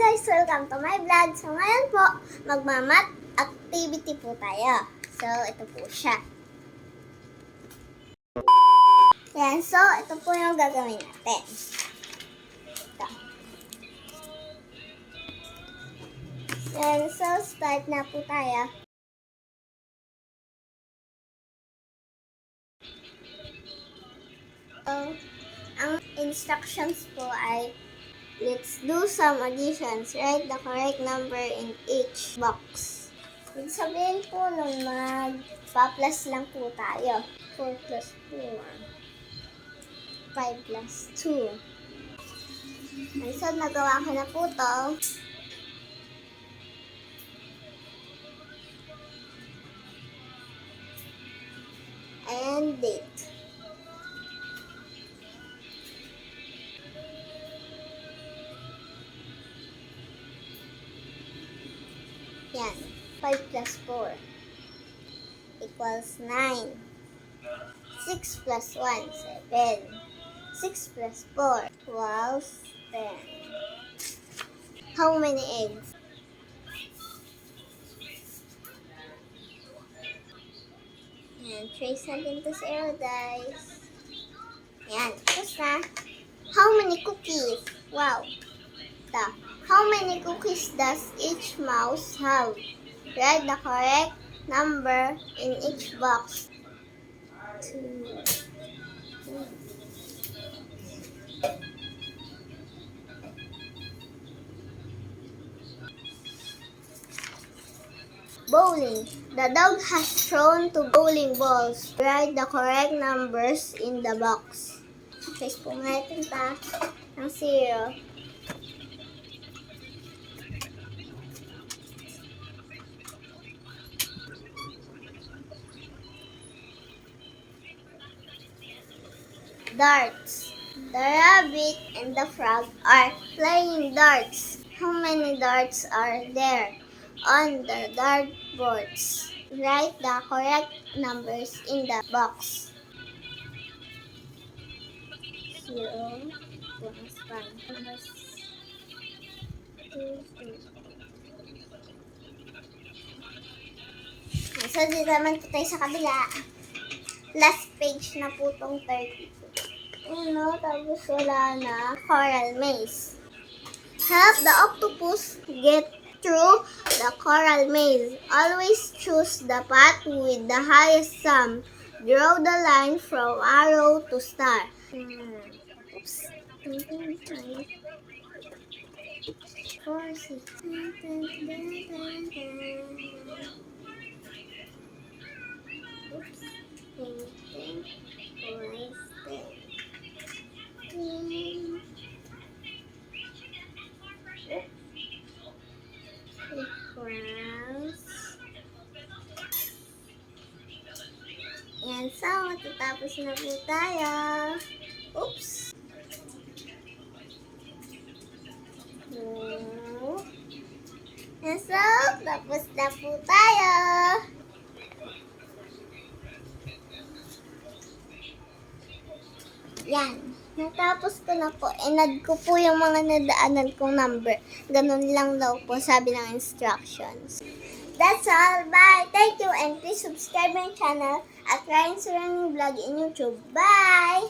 guys! Welcome to my vlog. So ngayon po, magmamat activity po tayo. So ito po siya. Yan, so ito po yung gagawin natin. Ito. Yan, so start na po tayo. So, ang instructions po ay let's do some additions. Write the correct number in each box. Ibig sabihin po nung magpa-plus lang po tayo. 4 plus 4. 5 plus 2. Ay, so nagawa ko na po to. And date. Yan. 5 plus 4 equals 9. 6 plus 1, 7. 6 plus 4, 12, 10. How many eggs? Yan. Trace natin to 0, guys. Yan. Tapos na. How many cookies? Wow. Ito. How many cookies does each mouse have? Write the correct number in each box. 2. Bowling. The dog has thrown 2 bowling balls. Write the correct numbers in the box. Trace po natin pa ng 0. Darts. The rabbit and the frog are playing darts. How many darts are there on the dartboards? Write the correct numbers in the box. 0 plus 1 plus 2. So, dito naman po tayo sa kabila. Last page na po tong 32. Tapos wala na. Coral maze. Help the octopus get through the coral maze. Always choose the path with the highest sum. Draw the line from arrow to star. Oops. 4, 6. Oops. Yan, so matatapos na po tayo. Oops. Yan, so tapos na po tayo. Yan. Natapos ko na po. Inad ko po yung mga nadaanan kong number. Ganun lang daw po sabi ng instructions. That's all. Bye. Thank you and please subscribe my channel at Ryan's Learning Vlog in YouTube. Bye!